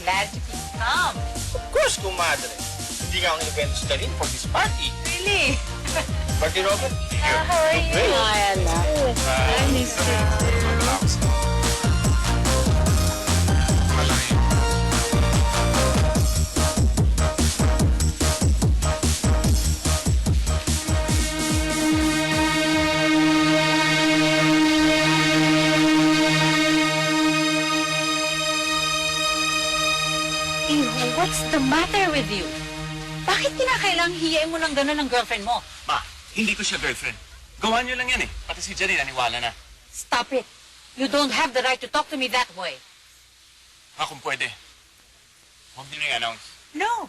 glad you could come. Of course, kumadre. Hindi nga ako in-event si Janine for this party. Really? Party, Robert? How are you? Ayan na. I miss you. Iho, what's the matter with you? Bakit kinakailangang hiyain mo ng gano'n ng girlfriend mo? Ma, hindi ko siya girlfriend. Gawa niyo lang yan eh. Pati si Janine naniwala na. Stop it. You don't have the right to talk to me that way. Ma, kung pwede. Huwag niyo i-announce. No.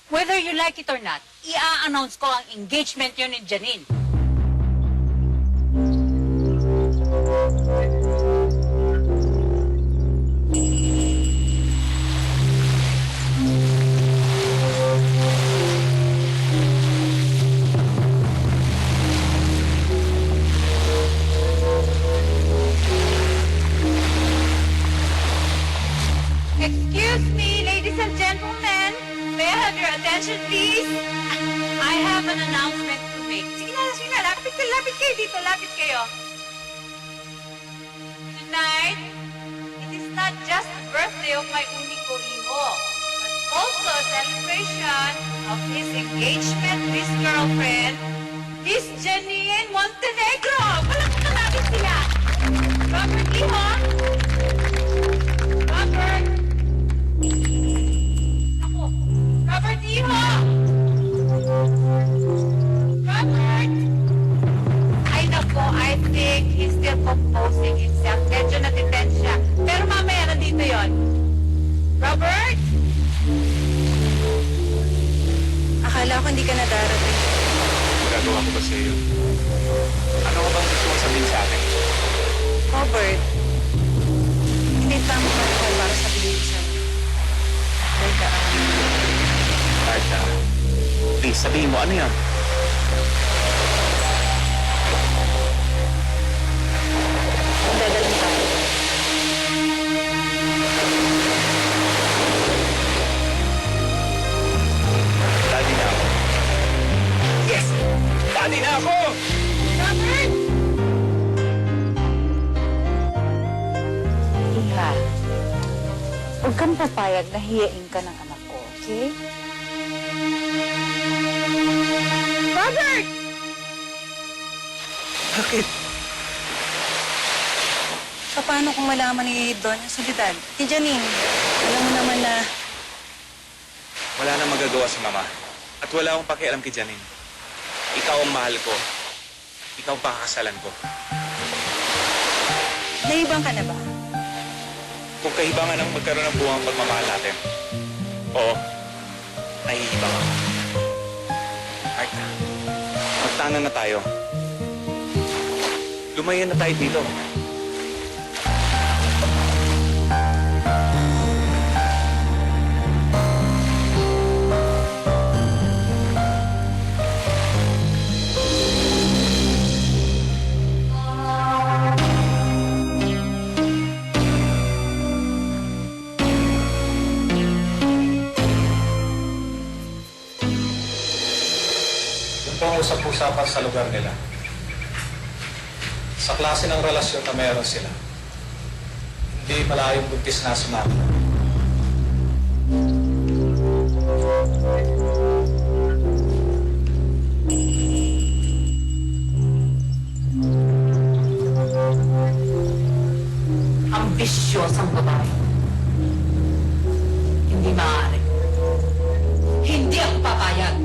Whether you like it or not, i-announce ko ang engagement yun ni Janine. Excuse me, ladies and gentlemen. May I have your attention, please? I have an announcement to make. Sige na. Lapit kayo dito. Lapit kayo. Tonight, it is not just the birthday of my unico hijo, but also a celebration of his engagement to his girlfriend, Miss Janine Montenegro. Palakpakan natin sila. Robert, hijo. Robert. Ako. Robert, hijo. Robert. Ay, nako, I think he's still composing himself. Medyo natiten siya. Pero mamaya nandito yon. Robert? Akala ko hindi ka na darating. Magagawa ko ba sa iyo? Ano ka bang gusto mong sabihin sa akin? Robert, hindi tama ka ako para sabihin sa'yo. Teka, Martha, please, sabihin mo, ano yan? magdadalang tayo. Daddy na ako. Yes! Daddy na ako! Robert? Iha, huwag kang papayag na hiyain ka ng anak ko, okay? Robert! Bakit? Paano kung malaman ni Don yung solidad? Si Janine, alam mo naman na Wala nang magagawa si Mama. At wala akong pakialam kay Janine. Ikaw ang mahal ko. Ikaw ang pakakasalan ko. naibang ka na ba? Kung kahibangan ang magkaroon ng buwang pagmamahal natin. Oo, nahihibang ako. Martha, magtanan na tayo. Lumayan na tayo dito. Yung usap-usapan sa lugar nila. Sa klase ng relasyon na meron sila. Hindi malayong buntis na si Mama. Ambisyosang babae. Hindi maaari. Hindi ako papayag.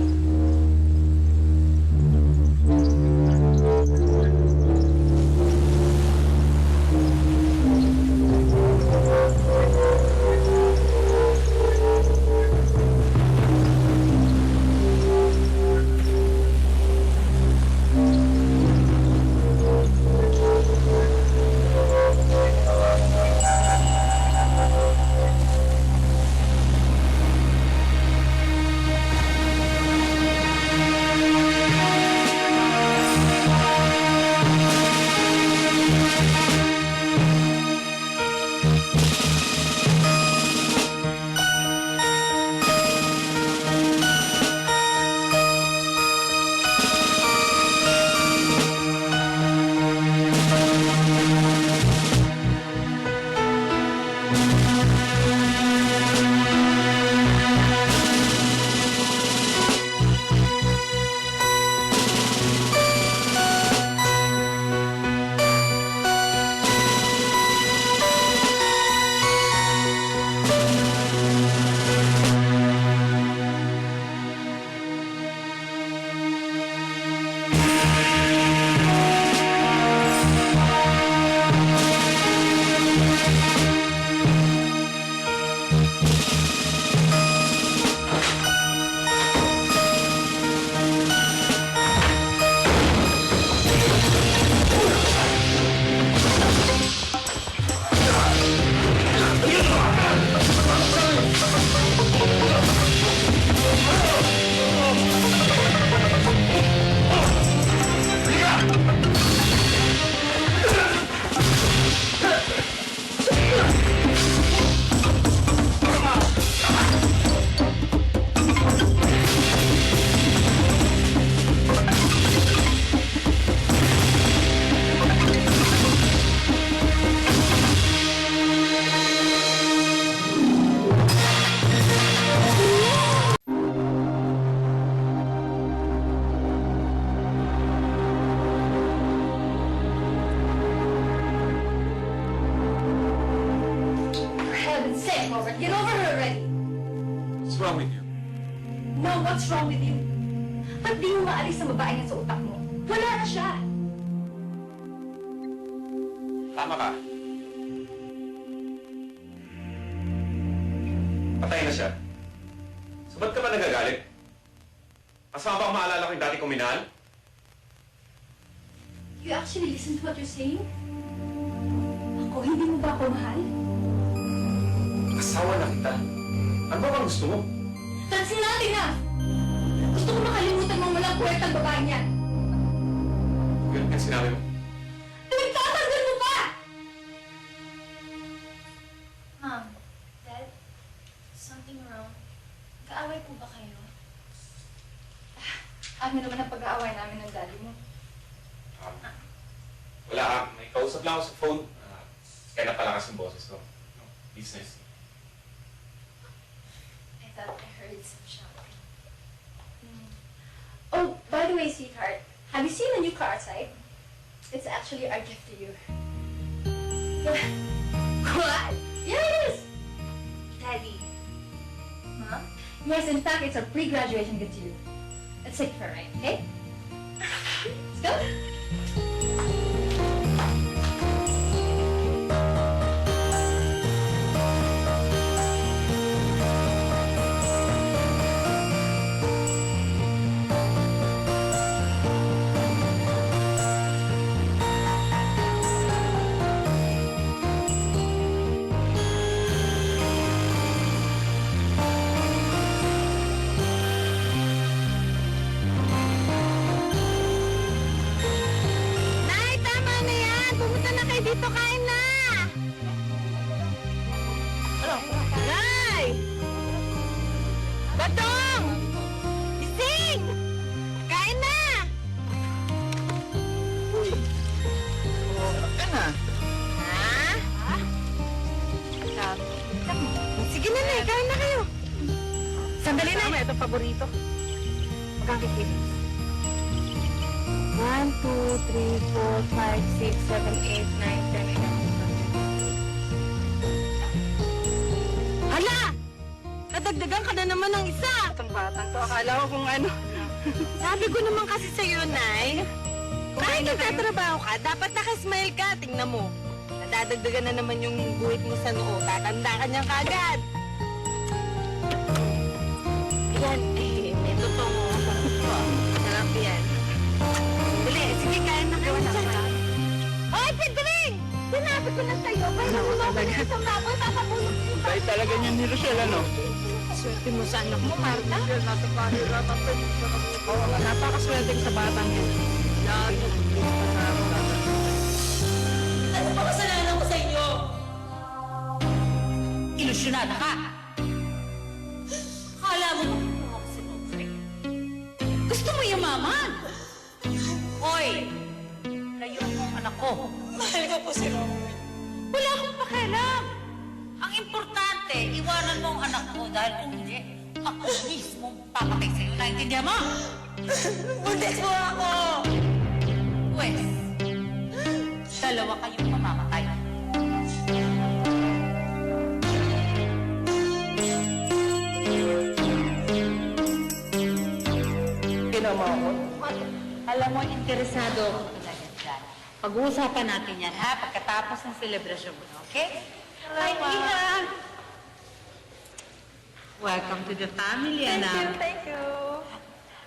get over her already. What's wrong with you? No, what's wrong with you? Ba't di mo maalis ang babae niya sa utak mo? Wala na siya. Tama ka. Patay na siya. So ba't ka ba nagagalit? Kasama ba ang maalala ko yung dati kong minahal? You actually listen to what you're saying? Ako, hindi mo ba ako mahal? Asawa na kita. Ano ba bang gusto mo? That's not enough! Gusto ko makalimutan mong walang puwertang babae niyan. Ganun yung sinabi mo. Pinagtatanggal mo pa! Mom, Dad, something wrong. Kaaway po ba kayo? Ano naman ang pag-aaway namin ng daddy mo? Wala ka. May kausap lang ako sa phone. Kaya napalakas yung boses ko. No, business. I thought I heard some shouting. Oh, by the way, sweetheart, have you seen the new car outside? It's actually our gift to you. What? Yes! Daddy. Mom? Yes, in fact, it's a pre-graduation gift to you. Let's take it for a ride, okay? Let's go! Nay, tama na yan! Pumunta na kayo dito, kain na! Nay! Batong! Ising! Kain na! Ka na. Ha? Sige na, Nay, kain na kayo. Sandali na. Ito paborito. Magkakikita. 1, 2, 3, 4, 5, 6, 7, 8, 9, 10, 11, 12. Hala! Nadagdagan ka na naman ng isa! Itong batang to, akala ko kung ano. Sabi ko naman kasi sa'yo, Nay. Kahit nagtatrabaho ka, dapat nakasmile ka. Tingnan mo. Nadadagdagan na naman yung guhit mo sa noo. Tatanda ka niyang kagad. Yan, eh, may totoo. Sarap yan. Dali, sige, kain na kayo. Hoy, Pedring! Sinabi ko na sa'yo, kaya mo ako isang baboy, papabulog ko. Tayo talaga niyan ni Rochelle, ano? Swerte mo sa anak mo, Marta. Nasa kahirapan pa yun. Oo, napakaswerte ko sa batang yun. Lalo. Ano pa kasalanan ko sa inyo? Ilusyonada ka! Akala mo kung ako si Nofre? Gusto mo yumaman? Hoy! Layuan mo ang anak ko. Mahal ko po si Robert. Wala akong pakialam. Ang importante, iwanan mo ang anak ko dahil kung hindi, ako mismo papatay sa'yo. Naintindihan mo? Buntis mo ako! Pwes, dalawa kayong mamamatay. Kinama ako. Alam mo, interesado ako talaga dyan. Pag-uusapan natin yan, ha? Pagkatapos ng celebration mo, okay? Hi, Iha! Welcome to the family, anak. Thank you.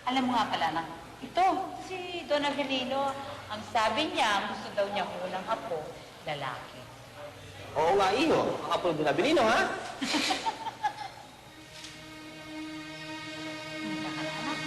Alam mo nga pala, anak, ito, si Don Avelino, ang sabi niya, gusto daw niya unang apo, lalaki. Oo nga, Iho. Ang apo doon na binino, ha? Hindi ka na, anak.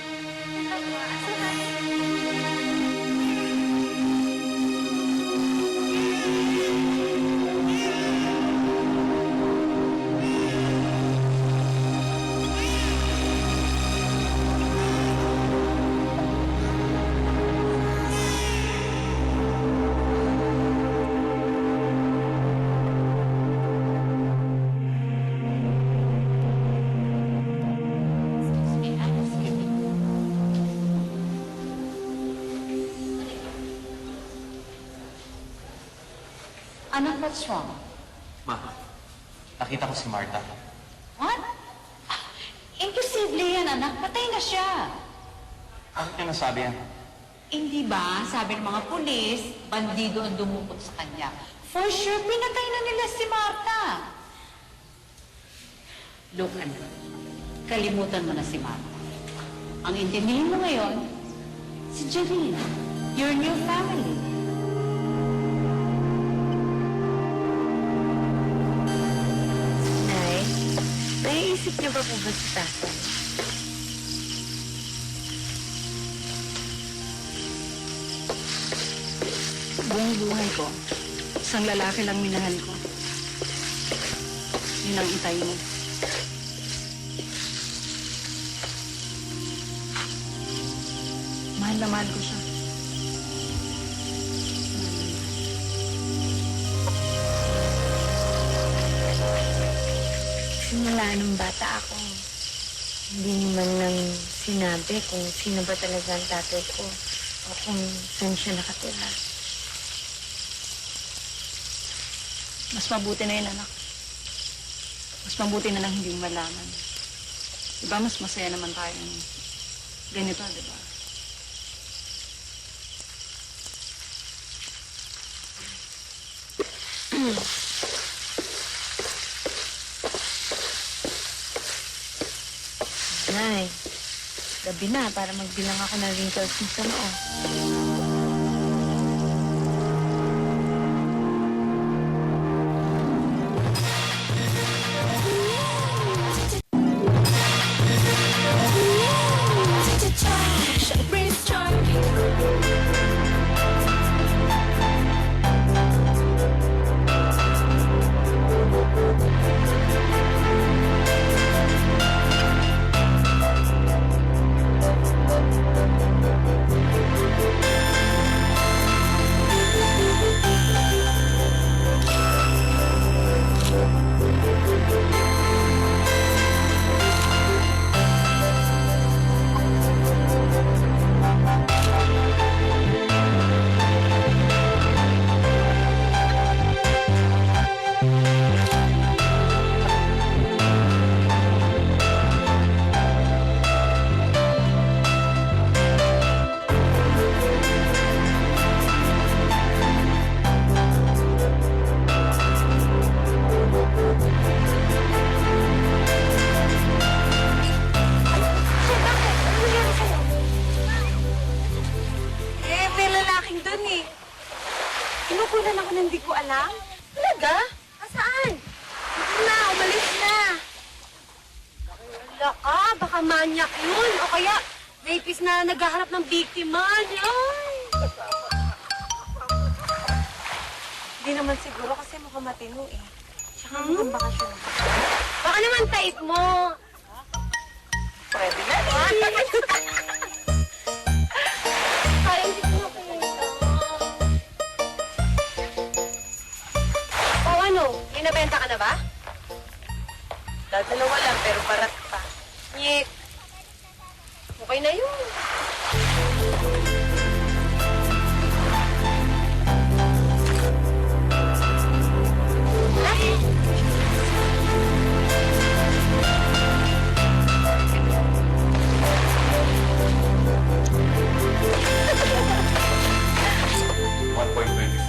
Anak, what's wrong? Ma, nakita ko si Marta. What? Imposible yan, anak. Patay na siya. Bakit niya nasabi yan? Hindi ba, sabi ng mga pulis, bandido ang dumukot sa kanya. For sure, pinatay na nila si Marta. Look, anak, kalimutan mo na si Marta. Ang intindihin mo ngayon, si Janine, your new family. Nay, naiisip niyo ba po ba si Tatay? Buong buhay ko, isang lalaki lang minahal ko. Yun ang itay mo. Mahal na mahal ko siya. Simula nung bata ako, hindi naman lang sinabi kung sino ba talaga ang tatay ko o kung saan siya nakatira. Mas mabuti na yun, anak. Mas mabuti na lang hindi mo malaman. Diba, mas masaya naman tayo ganito, diba? Nay, gabi na para magbilang ako ng wrinkles mo sa noo. Eh, may lalaking dun eh. Kinukulan ako ng hindi ko alam. Talaga? Asaan? Hindi na, umalis na. Wala ka, baka manyak yun. O kaya, rapist na naghahanap ng biktima. Ay! Hindi naman siguro kasi mukhang matino eh. Tsaka mukhang bakasyon. Baka naman type mo. Pwede na. Ay, hindi ko nakita. O ano, inabenta ka na ba? Dadalawa lang, pero barat pa. Nyek. Okay na yun.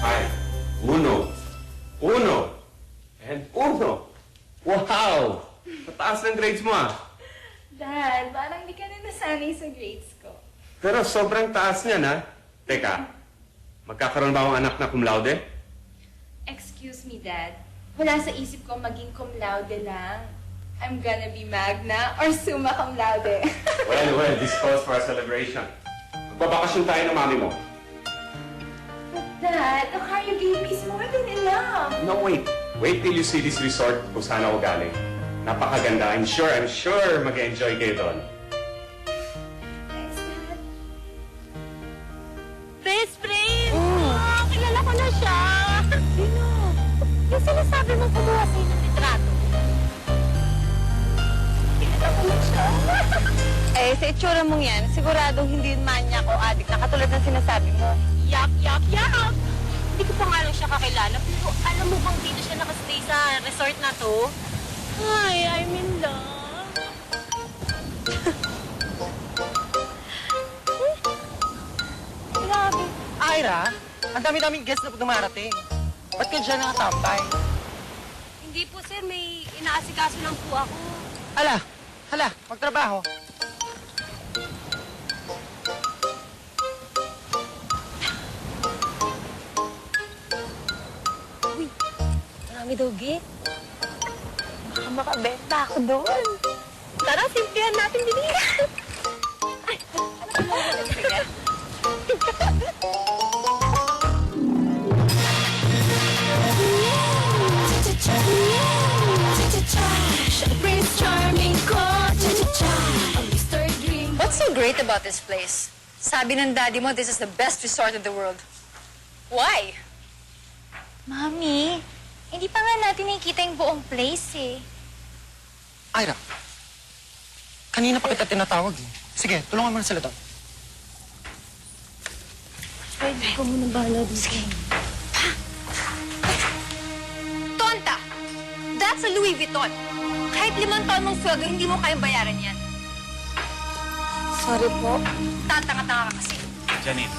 Ay! Uno. Uno. And uno. Wow! Mataas ng grades mo ah. Dad, parang hindi ka na nasanay sa grades ko. Pero sobrang taas niyan ah. Teka, magkakaroon ba akong anak na cum laude? Excuse me, Dad. Wala sa isip ko maging cum laude lang. I'm gonna be magna or summa cum laude. Well, this calls for a celebration. Magbabakasyon tayo ng mami mo. But Dad, the car you gave me is more than enough. No, wait. Wait till you see this resort kung saan ako galing. Napakaganda. I'm sure mag-enjoy kayo doon. Thanks, Dad. Best friend! Oh, kilala ko na siya! Sino? Yung sinasabi mo kumuha sa'yo ng litrato. Kilala ko na siya. Eh, sa itsura mong yan, siguradong hindi manyak o adik na katulad ng sinasabi mo. Yap, yap, yap! Hindi ko pa nga lang siya kakilala, pero alam mo bang dito siya nakastay sa resort na to? Hi, I'm in love. Grabe. Ira, ang dami-daming guests na dumarating. Ba't ka dyan nakatambay? Hindi po, sir. May inaasikaso lang po ako. Hala, magtrabaho. Marami daw, Git. Baka makabenta ako doon. Tara, simplihan natin din. What's so great about this place? Sabi ng daddy mo, this is the best resort in the world. Why? Mami, hindi pa nga natin nakikita yung buong place eh. Ira, kanina pa kita tinatawag eh. Sige, tulungan mo na sila doon. Pwede ko muna bahala dito. Sige. Tonta! That's a Louis Vuitton. Kahit 5 taon mong sweldo, hindi mo kayang bayaran yan. Sorry po. Tatanga-tanga ka kasi. Janine,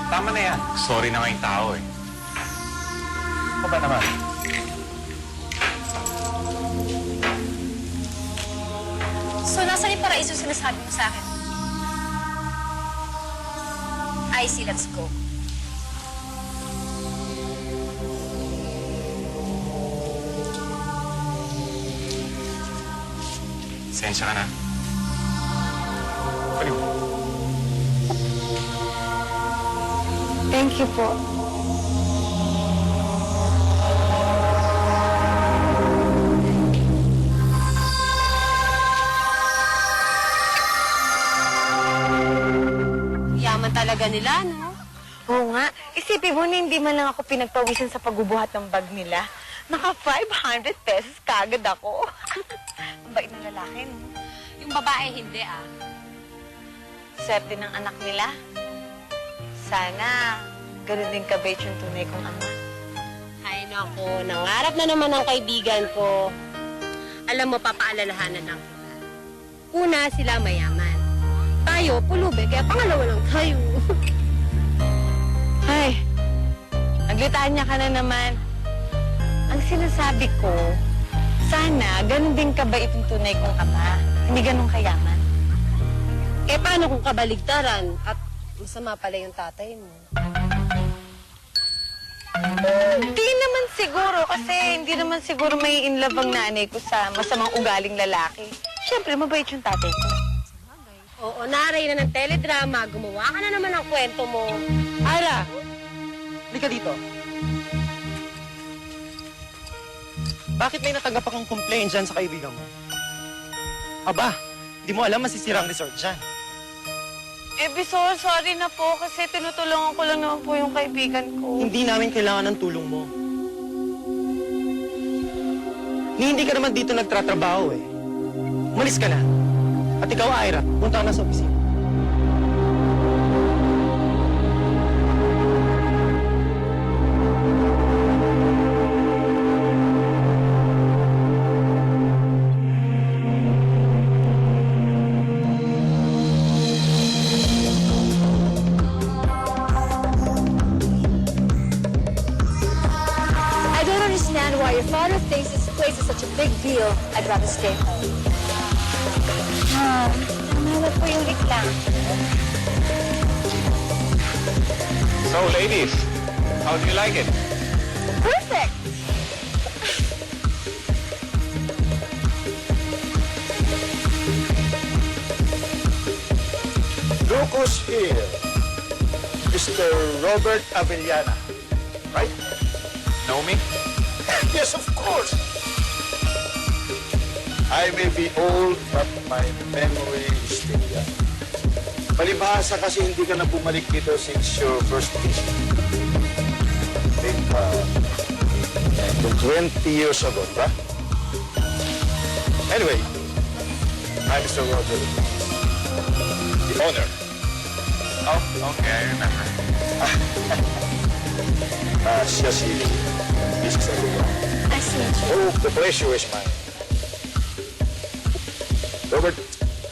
tama na yan. Sorry na ngayong tao eh. Ano ba naman? So, nasaan yung paraiso sinasabi mo sa akin? I see, let's go. Sensya ka na. Pwede mo. Thank you po. Yaman talaga nila, no? Oo nga. Isipin mo na hindi man lang ako pinagpawisan sa pagbubuhat ng bag nila. Naka 500 pesos kagad ako. Ang bait ng lalaki, no? Yung babae, hindi, ah. Swerte ng anak nila. Sana, ganun din kabait yung tunay kong ama. Ay, naku. Nangarap na naman ang kaibigan ko. Alam mo, papaalalahanan lang kita. Una, sila mayaman. Tayo, pulubi, kaya pangalawa lang tayo. Ay, naglitanya ka na naman. Ang sinasabi ko, sana ganun din kabait yung tunay kong ama. Hindi ganun kayaman. Eh, paano kung kabaligtaran at masama pala yung tatay mo? Hindi naman siguro kasi hindi naman siguro may inlove ang nanay ko sa masamang ugaling lalaki. Siyempre, mabait yung tatay ko. Oo, naray na ng teledrama. Gumawa ka na naman ng kwento mo. Ira, halika dito. Bakit may natanggap akong complaint dyan sa kaibigan mo? Aba, di mo alam masisira ang resort dyan. Eh, Bisol, sorry na po kasi tinutulungan ko lang naman po yung kaibigan ko. Hindi namin kailangan ng tulong mo. Ni hindi ka naman dito nagtratrabaho eh. Umalis ka na. At ikaw, Ira, punta ka na sa opisina. I don't understand why your father thinks this place is such a big deal. I'd rather stay home. Tama po yung reklamo. So, ladies, how do you like it? Perfect! Lucas here. Mr. Robert Avellana. Right? Know me? Yes, of course. I may be old, but my memory is still young. Palibhasa kasi hindi ka na bumalik dito since your first visit. I think, 20 years ago, right? Anyway, I'm Mr. Roger, the owner. Oh, okay, I remember. Siya si Mrs. Avellana. I see. Oh, the pleasure is mine. Robert,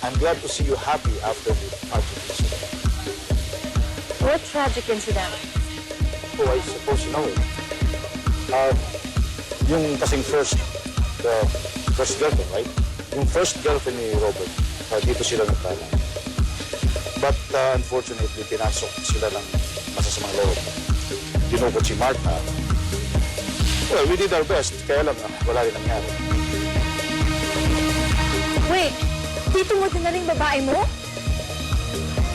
I'm glad to see you happy after the tragic incident. What tragic incident? Oh, I suppose you know it. Yung kasing first girlfriend, right? Yung first girlfriend ni Robert, dito sila nagkala. But unfortunately, pinasok sila ng masasamang loob. Dinukot si Martha. Well, we did our best, kaya lang wala rin nangyari. Wait, dito mo tinaling babae mo?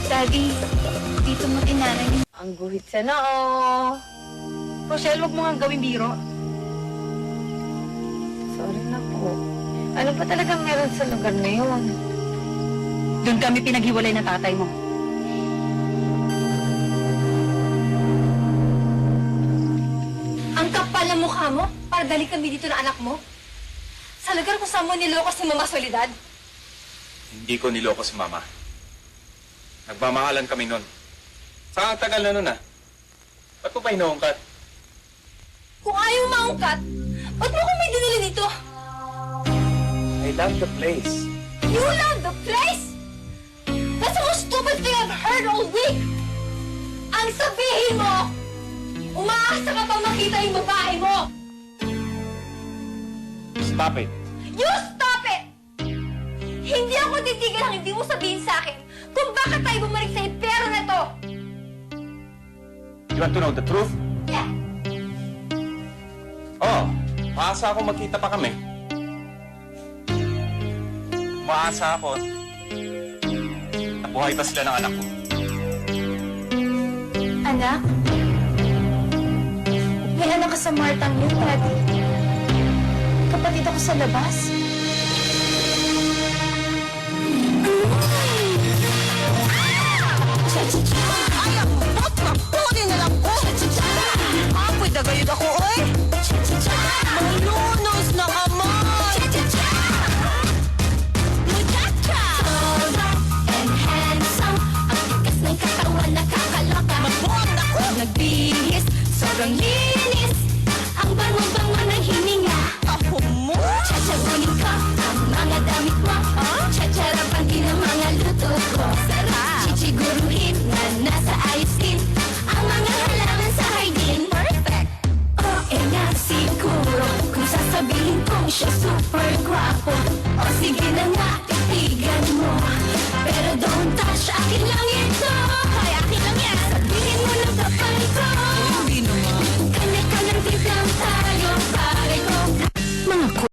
Daddy, dito mo tinaling. Ang guhit sa noo. Rochelle, wag mo nga gawing biro. Sorry na po. Ano pa talagang meron sa lugar na yun? Doon kami pinaghiwalay ng tatay mo. Ang kapal ng mukha mo para dali kami dito ng anak mo? Sa lugar kung saan mo niloko si Mama Soledad? Hindi ko niloko si Mama. Nagmamahalan kami nun. Saka ang tagal na nun ah. Ba't mo pa inuungkat? Kung ayaw maungkat, ba't mo kami dinili dito? I love the place. You love the place? That's the most stupid thing I've heard all week! Ang sabihin mo, umaasa ka pang makita yung babae mo! Stop it. You stop it! Hindi ako titigil hang hindi mo sabihin sa akin kung bakit tayo bumalik sa impero na to! You want to know the truth? Yeah. Oo. Maasa ako magkita pa kami. Maasa ako. Nabuhay pa sila ng anak ko. Anak? May anak ka sa Martang yun, Daddy. Kapatid ako sa labas. Ay, ba't mapunin na lang ko? Apoy na gayud ako, oy! Malunos na kamay! Muchacha! And handsome, ang tikas ng katawan nakakaloka. Mabuang na ko! Nagbihis, sobrang linis.